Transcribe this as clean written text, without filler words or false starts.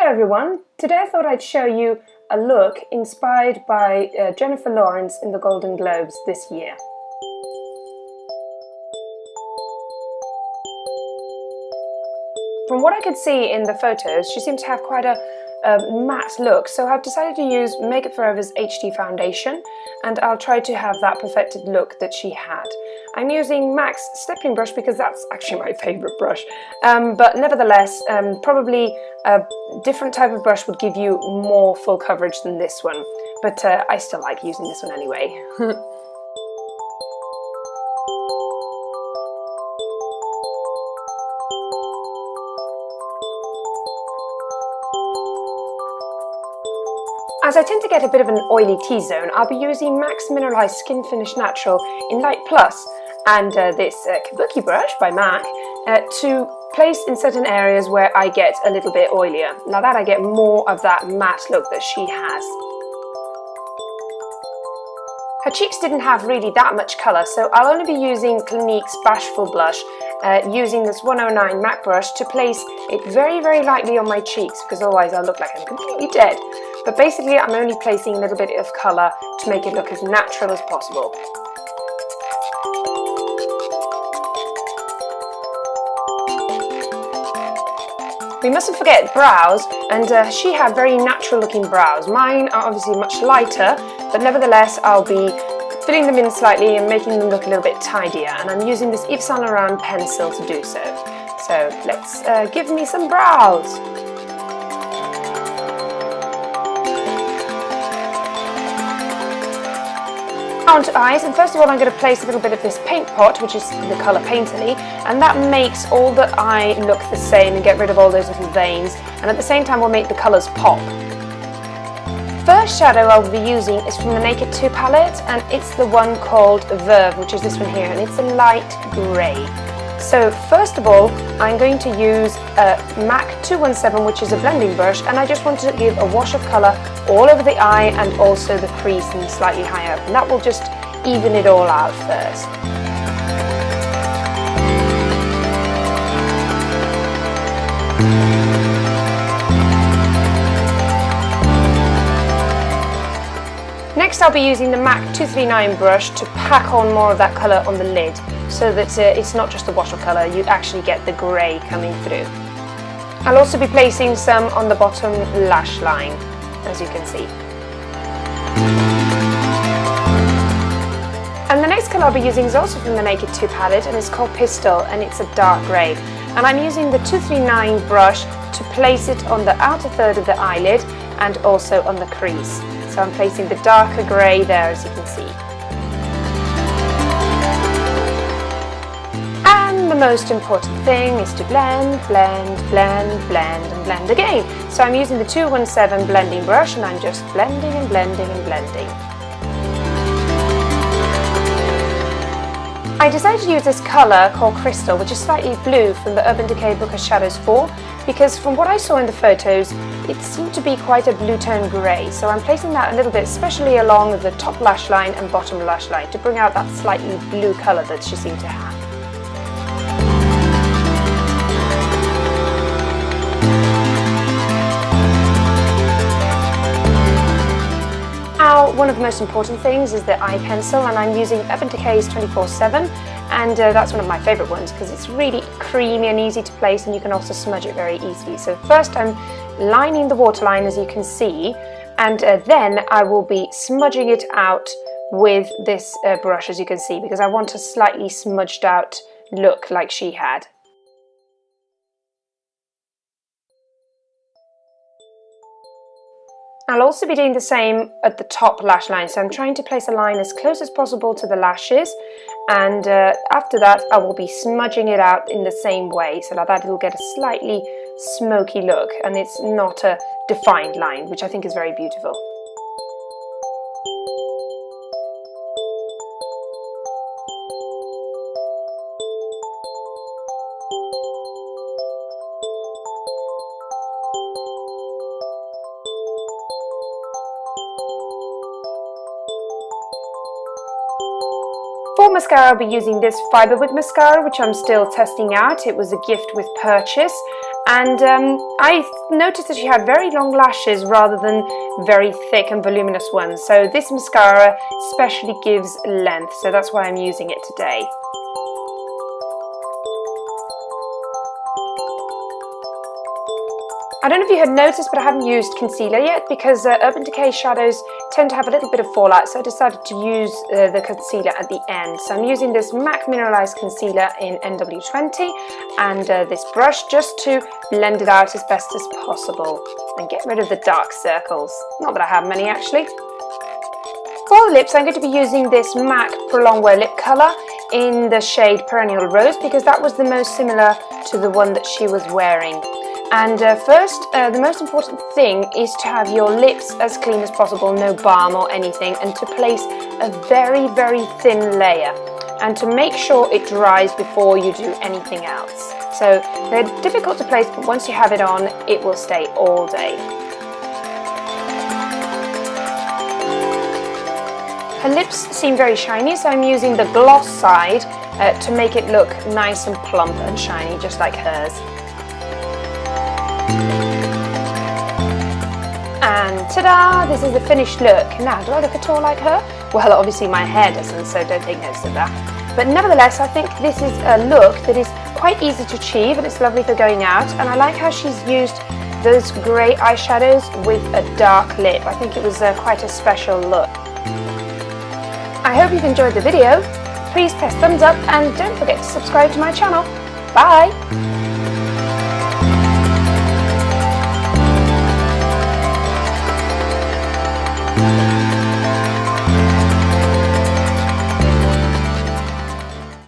Hello everyone, today I thought I'd show you a look inspired by Jennifer Lawrence in the Golden Globes this year. From what I could see in the photos, she seemed to have quite a matte look, so I've decided to use Makeup Forever's HD foundation, and I'll try to have that perfected look that she had. I'm using MAC's stippling brush because that's actually my favourite brush, but nevertheless, probably a different type of brush would give you more full coverage than this one, but I still like using this one anyway. As I tend to get a bit of an oily T-zone, I'll be using MAC's Mineralize Skin Finish Natural in Light Plus and this kabuki brush by MAC to place in certain areas where I get a little bit oilier. Now that I get more of that matte look that she has. Her cheeks didn't have really that much colour, so I'll only be using Clinique's Bashful blush, using this 109 MAC brush to place it very, very lightly on my cheeks, because otherwise I'll look like I'm completely dead. But basically I'm only placing a little bit of colour to make it look as natural as possible. We mustn't forget brows, and she had very natural looking brows. Mine are obviously much lighter, but nevertheless I'll be filling them in slightly and making them look a little bit tidier, and I'm using this Yves Saint Laurent pencil to do so. So let's give me some brows. On to eyes, and first of all I'm going to place a little bit of this Paintpot, which is the colour Painterly, and that makes all the eye look the same and get rid of all those little veins, and at the same time will make the colours pop. First shadow I'll be using is from the Naked 2 palette, and it's the one called Verve, which is this one here, and it's a light grey. So first of all I'm going to use a MAC 217, which is a blending brush, and I just want to give a wash of colour all over the eye and also the crease and slightly higher up, and that will just even it all out first. Next I'll be using the MAC 239 brush to pack on more of that colour on the lid, so that it's not just a wash of colour, you actually get the grey coming through. I'll also be placing some on the bottom lash line, as you can see. And the next colour I'll be using is also from the Naked 2 palette, and it's called Pistol, and it's a dark grey. And I'm using the 239 brush to place it on the outer third of the eyelid and also on the crease. So I'm placing the darker grey there, as you can see. And the most important thing is to blend, blend, blend, blend and blend again. So I'm using the 217 blending brush, and I'm just blending and blending and blending. I decided to use this colour called Crystal, which is slightly blue, from the Urban Decay book of Shadows 4, because from what I saw in the photos, it seemed to be quite a blue tone grey. So I'm placing that a little bit, especially along the top lash line and bottom lash line, to bring out that slightly blue colour that she seemed to have. Now, one of the most important things is the eye pencil, and I'm using Urban Decay's 24/7, and that's one of my favourite ones because it's really creamy and easy to place, and you can also smudge it very easily. So first I'm lining the waterline, as you can see, and then I will be smudging it out with this brush, as you can see, because I want a slightly smudged out look like she had. I'll also be doing the same at the top lash line, so I'm trying to place a line as close as possible to the lashes, and after that I will be smudging it out in the same way, so that it'll get a slightly smoky look and it's not a defined line, which I think is very beautiful. For mascara, I'll be using this Fiberwig mascara, which I'm still testing out. It was a gift with purchase, And I noticed that she had very long lashes rather than very thick and voluminous ones, so this mascara especially gives length, so that's why I'm using it today. I don't know if you had noticed, but I haven't used concealer yet because Urban Decay shadows tend to have a little bit of fallout, so I decided to use the concealer at the end. So I'm using this MAC Mineralize concealer in NW20 and this brush just to blend it out as best as possible and get rid of the dark circles. Not that I have many actually. For the lips, I'm going to be using this MAC Prolongwear lip colour in the shade Perennial Rose because that was the most similar to the one that she was wearing. And first, the most important thing is to have your lips as clean as possible, no balm or anything, and to place a very, very thin layer and to make sure it dries before you do anything else. So they're difficult to place, but once you have it on, it will stay all day. Her lips seem very shiny, so I'm using the gloss side to make it look nice and plump and shiny, just like hers. And ta-da! This is the finished look. Now, do I look at all like her? Well, obviously my hair doesn't, so don't take notice of that. But nevertheless, I think this is a look that is quite easy to achieve and it's lovely for going out. And I like how she's used those grey eyeshadows with a dark lip. I think it was quite a special look. I hope you've enjoyed the video. Please press thumbs up and don't forget to subscribe to my channel. Bye!